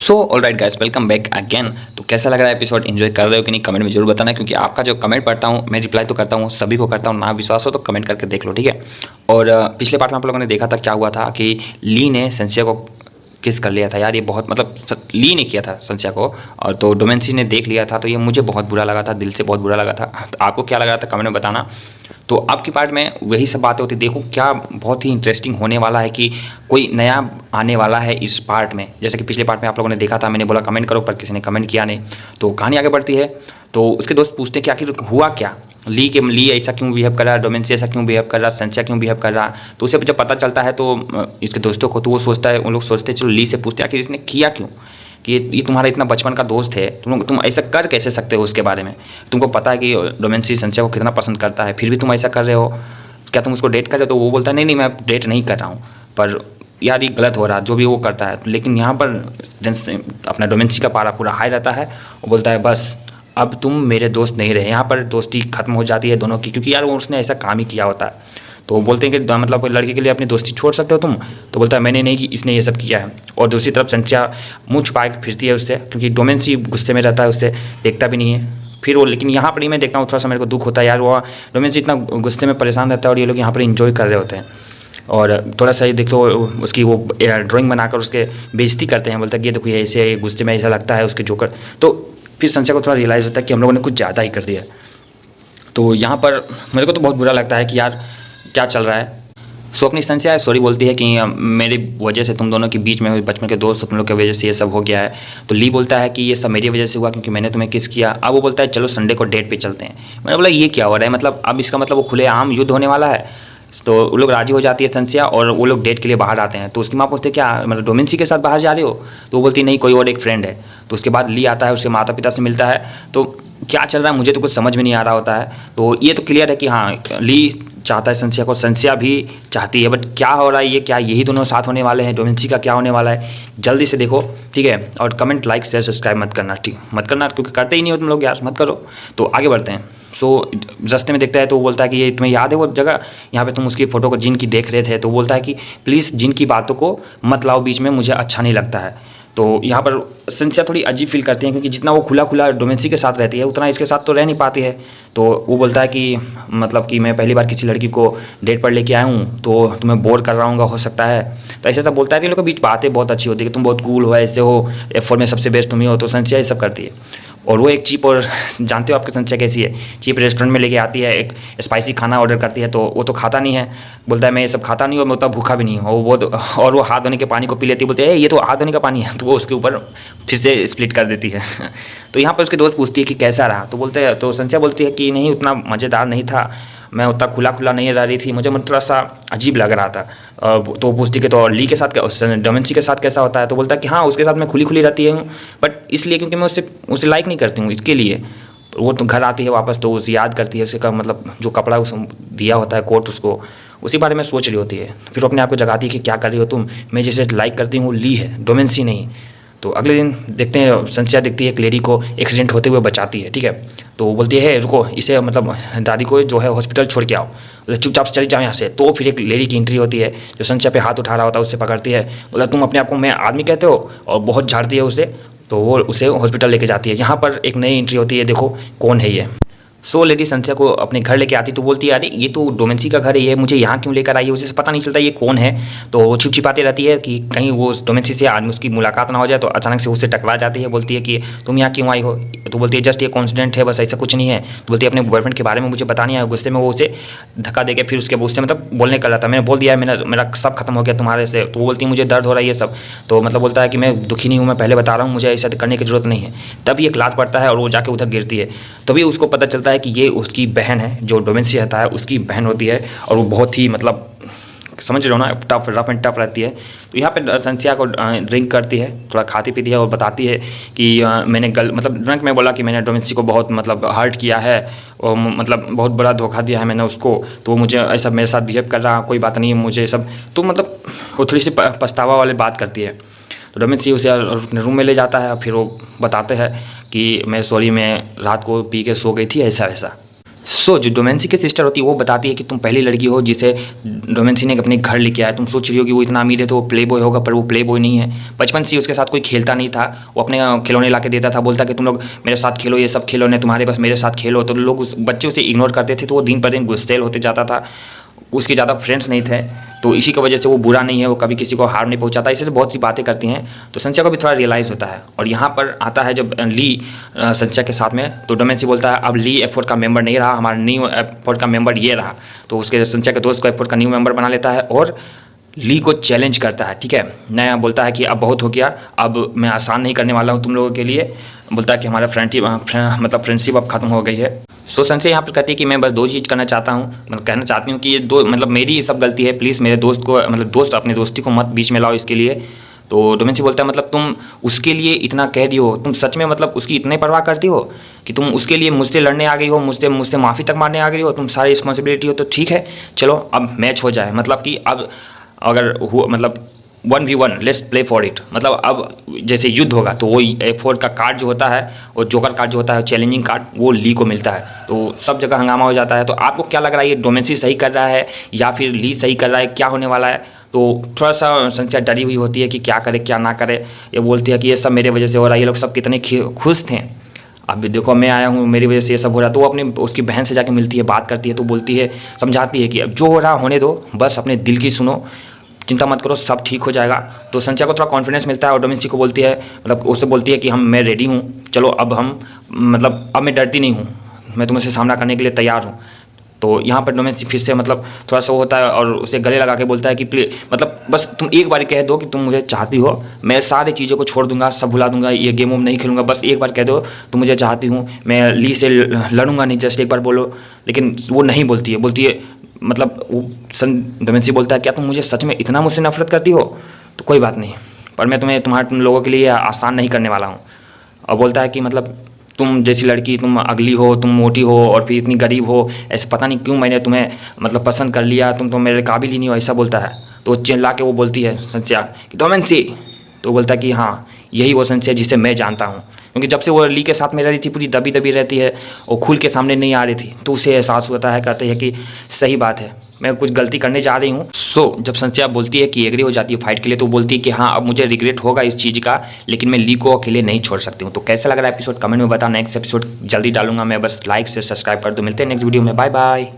So alright guys, welcome back again. तो कैसा लग रहा है एपिसोड? एंजॉय कर रहे हो कि नहीं? कमेंट में जरूर बताना, क्योंकि आपका जो कमेंट पढ़ता हूँ मैं रिप्लाई तो करता हूँ, सभी को करता हूँ। ना विश्वास हो तो कमेंट करके देख लो, ठीक है। और पिछले पार्ट में आप लोगों ने देखा था क्या हुआ था कि ली ने संशय को किस कर लिया था यार। ये बहुत मतलब ली ने किया था संशय को, और तो डोमेंसी ने देख लिया था। तो ये मुझे बहुत बुरा लगा था, दिल से बहुत बुरा लगा था। तो आपको क्या लग रहा था कमेंट में बताना। तो अब की पार्ट में वही सब बातें होती। देखो क्या बहुत ही इंटरेस्टिंग होने वाला है कि कोई नया आने वाला है इस पार्ट में। जैसे कि पिछले पार्ट में आप लोगों ने देखा था, मैंने बोला कमेंट करो, पर किसी ने कमेंट किया नहीं। तो कहानी आगे बढ़ती है। तो उसके दोस्त पूछते हैं कि आखिर हुआ क्या, ली ऐसा क्यों बिहेव कर रहा है, डोमेंसी ऐसा क्यों बिहेव कर रहा है, संशय क्यों बिहेव कर रहा है। तो उसे जब पता चलता है तो इसके दोस्तों को, तो वो सोचता है, उन लोग सोचते हैं चलो ली से पूछते हैं आखिर इसने किया क्यों, कि ये तुम्हारा इतना बचपन का दोस्त है, तुम ऐसा कर कैसे सकते हो उसके बारे में। तुमको पता है कि डोमेंसी संशय को कितना पसंद करता है, फिर भी तुम ऐसा कर रहे हो। क्या तुम उसको डेट कर रहे हो? तो वो बोलता है नहीं मैं डेट नहीं कर रहा हूँ, पर यार ये गलत हो रहा है जो भी वो करता है। लेकिन यहाँ पर अपना डोमेंसी का पारा पूरा हाई रहता है। वो बोलता है बस अब तुम मेरे दोस्त नहीं रहे। यहाँ पर दोस्ती खत्म हो जाती है दोनों की, क्योंकि यार वो उसने ऐसा काम ही किया होता है। तो वो बोलते हैं कि मतलब लड़के के लिए अपनी दोस्ती छोड़ सकते हो तुम। तो बोलता है मैंने नहीं, कि इसने ये सब किया है। और दूसरी तरफ संच्या मुँह छुपा के फिरती है उससे, क्योंकि डोमेंसी गुस्से में रहता है, उससे देखता भी नहीं है। फिर वो, लेकिन यहाँ पर ही मैं देखता हूँ थोड़ा सा मेरे को दुख होता है यार। वो डोमेंसी इतना गुस्से में परेशान रहता है और ये लोग यहाँ पर इंजॉय कर रहे होते हैं। और थोड़ा सा ये देखो उसकी वो ड्राइंग बनाकर उसके बेइज्जती करते हैं। बोलता है कि ये देखो ये ऐसे गुस्से में ऐसा लगता है उसके जोकर। तो फिर संशय को थोड़ा रियलाइज़ होता है कि हम लोगों ने कुछ ज़्यादा ही कर दिया। तो यहाँ पर मेरे को तो बहुत बुरा लगता है कि यार क्या चल रहा है। सो अपनी संशय सॉरी बोलती है कि मेरी वजह से तुम दोनों के बीच में, बचपन के दोस्त तुम लोग की वजह से ये सब हो गया है। तो ली बोलता है कि ये सब मेरी वजह से हुआ, क्योंकि मैंने तुम्हें किस किया। अब वो बोलता है चलो संडे को डेट पे चलते हैं। मैंने बोला ये क्या हो रहा है, मतलब अब इसका मतलब वो खुलेआम युद्ध होने वाला है। तो वो लोग राजी हो जाती है संशय, और वो लोग डेट के लिए बाहर आते हैं। तो उसकी माँ पूछते क्या मतलब डोमेंसी के साथ बाहर जा रहे हो? तो वो बोलती नहीं, कोई और एक फ्रेंड है। तो उसके बाद ली आता है, उसके माता पिता से मिलता है। तो क्या चल रहा है मुझे तो कुछ समझ में नहीं आ रहा होता है। तो ये तो क्लियर है कि हाँ ली चाहता है संशय को, संशय भी चाहती है, बट क्या हो रहा है ये, क्या यही दोनों साथ होने वाले हैं? डोमेंसी का क्या होने वाला है? जल्दी से देखो, ठीक है। और कमेंट लाइक शेयर सब्सक्राइब मत करना, ठीक मत करना, क्योंकि करते ही नहीं हो तुम लोग यार, मत करो। तो आगे बढ़ते हैं। सो रास्ते में देखता है तो वो बोलता है कि ये तुम्हें याद है वो जगह यहाँ पे तुम उसकी फ़ोटो को जिन की देख रहे थे? तो बोलता है कि प्लीज़ जिन की बातों को मत लाओ बीच में, मुझे अच्छा नहीं लगता है। तो यहाँ पर संशय थोड़ी अजीब फील करती है, क्योंकि जितना वो खुला खुला डोमेंसी के साथ रहती है उतना इसके साथ तो रह नहीं पाती है। तो वो बोलता है कि मतलब कि मैं पहली बार किसी लड़की को डेट पर लेके आया हूँ, तो तुम्हें बोर कर रहा हूँ हो सकता है। तो ऐसा सब बोलता है कि इन लोगों के बीच बातें बहुत अच्छी होती है कि तुम बहुत कूल हो, ऐसे हो, F4 में सबसे बेस्ट तुम ही हो। तो संशय ये सब करती है। और वो एक चीप, और जानते हो आपकी संशय कैसी है, चीप रेस्टोरेंट में लेके आती है, एक स्पाइसी खाना ऑर्डर करती है। तो वो तो खाता नहीं है, बोलता है मैं ये सब खाता नहीं हूँ, मैं उतना भूखा भी नहीं हूँ। और वो हाथ धोने के पानी को पी लेती है, बोलते हैं ये तो हाथ धोने का पानी है। तो वो उसके ऊपर फिर से स्प्लिट कर देती है। तो यहाँ पर उसके दोस्त पूछती है कि कैसा रहा? तो बोलते हैं, तो संशय बोलती है कि नहीं उतना मज़ेदार नहीं था, मैं उतना खुला खुला नहीं रह रही थी, मुझे थोड़ा सा अजीब लग रहा था। तो पूछती कि तो ली के साथ डोमेंसी के साथ कैसा होता है? तो बोलता है कि हाँ उसके साथ मैं खुली खुली रहती हूँ, बट इसलिए क्योंकि मैं उसे लाइक नहीं करती हूँ, इसके लिए। वो तो घर आती है वापस तो उसे याद करती है, उसे का मतलब जो कपड़ा उसे दिया होता है कोट, उसको उसी बारे में सोच रही होती है। फिर अपने आप को जगाती है कि क्या कर रही हो तुम, मैं जैसे लाइक करती हूँ ली है, डोमेंसी नहीं। तो अगले दिन देखते हैं संशय देखती है एक लेडी को एक्सीडेंट होते हुए बचाती है, ठीक है। तो वो बोलती है रुको, इसे मतलब दादी को जो है हॉस्पिटल छोड़ के आओ, बोले चुपचाप से चली जाओ यहाँ से। तो फिर एक लेडी की एंट्री होती है जो संशय पे हाथ उठा रहा होता है, उससे पकड़ती है, बोला तुम अपने आप को मैं आदमी कहते हो, और बहुत झाड़ती है उसे। तो वो उसे हॉस्पिटल लेके जाती है। यहाँ पर एक नई एंट्री होती है, देखो कौन है ये। सो लेडी संशय को अपने घर लेके आती, तो बोलती है अरे ये तो डोमेंसी का घर है, ये मुझे यहाँ क्यों लेकर आई है? उसे पता नहीं चलता ये कौन है। तो वो छिपाती रहती है कि कहीं वो डोमेंसी से आज उसकी मुलाकात ना हो जाए। तो अचानक से उससे टकरा जाती है, बोलती है कि तुम यहाँ क्यों आई हो? तो बोलती है जस्ट ये कॉन्सिडेंट है, बस ऐसा कुछ नहीं है। तो बोलती है अपने बॉयफ्रेंड के बारे में मुझे बतानी है। गुस्से में वो उसे धक्का देके फिर उससे मतलब बोलने कर रहा था, मैंने बोल दिया है, मेरा सब खत्म हो गया तुम्हारे से। तो वो बोलती है मुझे दर्द हो रहा है ये सब। तो मतलब बोलता है कि मैं दुखी नहीं हूँ, मैं पहले बता रहा हूँ, मुझे ऐसा करने की जरूरत नहीं है। तभी एक लात पड़ता है और वो जाके उधर गिरती है। तभी उसको पता चलता है कि ये उसकी बहन है, जो डोमेंसी रहता है उसकी बहन होती है। और वो बहुत ही मतलब समझ रहे हो ना, रफ एंड टफ रहती है। तो यहाँ पे संशय को ड्रिंक करती है, थोड़ा खाती पीती है और बताती है कि मैंने मतलब ड्रंक में बोला कि मैंने डोमेंसी को बहुत मतलब हर्ट किया है, और मतलब बहुत बड़ा धोखा दिया है मैंने उसको। तो वो मुझे ऐसा मेरे साथ बिहेव कर रहा, कोई बात नहीं है मुझे सब। तो मतलब वो थोड़ी सी पछतावा वाली बात करती है। तो डोमेंसी उसे अपने रूम में ले जाता है, फिर वो बताते हैं कि मैं सॉरी, मैं रात को पी के सो गई थी, ऐसा वैसा। जो डोमेंसी की सिस्टर होती है वो बताती है कि तुम पहली लड़की हो जिसे डोमेंसी ने अपने घर लेके आया। तुम सोच रही हो कि वो इतना अमीर है तो वो प्ले बॉय होगा, पर वो प्ले बॉय नहीं है। बचपन से ही उसके साथ कोई खेलता नहीं था, वो अपने खिलौने ला के देता था, बोलता कि तुम लोग मेरे साथ खेलो, ये सब खिलौने तुम्हारे बस मेरे साथ खेलो। तो लोग उस बच्चे उसे इग्नोर करते थे, तो वो दिन पर दिन गुस्सेल होते जाता था। उसके ज़्यादा फ्रेंड्स नहीं थे, तो इसी की वजह से वो बुरा नहीं है, वो कभी किसी को हार्म नहीं पहुंचाता। इससे बहुत सी बातें करती हैं, तो संच्या को भी थोड़ा रियलाइज़ होता है। और यहाँ पर आता है जब ली संच्या के साथ में, तो डोमेंसी बोलता है अब ली F4 का मेंबर नहीं रहा, हमारा न्यू F4 का मेंबर ये रहा। तो उसके संच्या के दोस्त को F4 का न्यू मेंबर बना लेता है और ली को चैलेंज करता है। ठीक है, नया बोलता है कि अब बहुत हो गया, अब मैं आसान नहीं करने वाला हूँ तुम लोगों के लिए। बोलता है कि हमारा फ्रेंडशिप अब खत्म हो गई है। सो संजय यहाँ पर कहती है कि मैं बस दो चीज़ करना चाहता हूँ, मतलब कहना चाहती हूँ कि ये दो मतलब मेरी ये सब गलती है, प्लीज़ मेरे दोस्त को मतलब दोस्त अपनी दोस्ती को मत बीच में लाओ इसके लिए। तो डोमेंसी बोलता है मतलब तुम उसके लिए इतना कह दी हो, तुम सच में मतलब उसकी इतनी परवाह करती हो कि तुम उसके लिए मुझसे लड़ने आ गई हो, मुझसे माफ़ी तक मारने आ गई हो, तुम सारी रिस्पॉन्सिबिलिटी हो। तो ठीक है चलो अब मैच हो जाए, मतलब कि अब अगर मतलब 1v1 let's play for it, मतलब अब जैसे युद्ध होगा तो वो F4 का कार्ड जो होता है, वो जोकर कार्ड जो होता है चैलेंजिंग कार्ड, वो ली को मिलता है। तो सब जगह हंगामा हो जाता है। तो आपको क्या लग रहा है, ये डोमेंसी सही कर रहा है या फिर ली सही कर रहा है, क्या होने वाला है? तो थोड़ा सा संच्या डरी हुई होती है कि क्या करे क्या ना करे। ये बोलती है कि ये सब मेरे वजह से हो रहा है, ये लोग सब कितने खुश थे, अब देखो मैं आया हूँ मेरी वजह से ये सब हो रहा है। तो वो अपनी उसकी बहन से जाके मिलती है, बात करती है, तो बोलती है समझाती है कि अब जो हो रहा होने दो, बस अपने दिल की सुनो, चिंता मत करो, सब ठीक हो जाएगा। तो संच्या को थोड़ा कॉन्फिडेंस मिलता है और डोमेंसी को बोलती है, मतलब उससे बोलती है कि मैं रेडी हूँ, चलो अब हम मतलब अब मैं डरती नहीं हूँ, मैं तुमसे सामना करने के लिए तैयार हूँ। तो यहाँ पर डोमेंसी फिर से मतलब थोड़ा सा होता है और उसे गले लगा के बोलता है कि मतलब बस तुम एक बार कह दो कि तुम मुझे चाहती हो, मैं सारी चीज़ों को छोड़ दूंगा, सब भुला दूंगा, ये गेम वोम नहीं खेलूंगा, बस एक बार कह दो तुम मुझे चाहती हूँ, मैं ली से लड़ूंगा नहीं, जस्ट एक बार बोलो। लेकिन वो नहीं बोलती है, बोलती है मतलब वो डोमेंसी बोलता है क्या तुम मुझे सच में इतना मुझसे नफरत करती हो? तो कोई बात नहीं, पर मैं तुम लोगों के लिए आसान नहीं करने वाला हूँ। और बोलता है कि मतलब तुम जैसी लड़की, तुम अगली हो, तुम मोटी हो और फिर इतनी गरीब हो, ऐसे पता नहीं क्यों मैंने तुम्हें मतलब पसंद कर लिया, तुम तो मेरे काबिल ही नहीं हो, ऐसा बोलता है। तो चिल्ला के वो बोलती है संच्या कि डोमेंसी, तो बोलता है कि हाँ यही वो संच्या जिसे मैं जानता हूँ, क्योंकि जब से वो ली के साथ में रह रही थी पूरी दबी दबी रहती है, वो खुल के सामने नहीं आ रही थी, तो उसे एहसास होता है, कहते हैं कि सही बात है मैं कुछ गलती करने जा रही हूँ। जब संच्या बोलती है कि एग्री हो जाती है फाइट के लिए, तो बोलती है कि हाँ अब मुझे रिग्रेट होगा इस चीज़ का, लेकिन मैं ली को अकेले नहीं छोड़ सकती हूँ। तो कैसा लग रहा है एपिसोड कमेंट में बता, नेक्स्ट एपिसोड जल्दी डालूंगा मैं, बस लाइक से सब्सक्राइब कर दो। मिलते हैं नेक्स्ट वीडियो में, बाय बाय।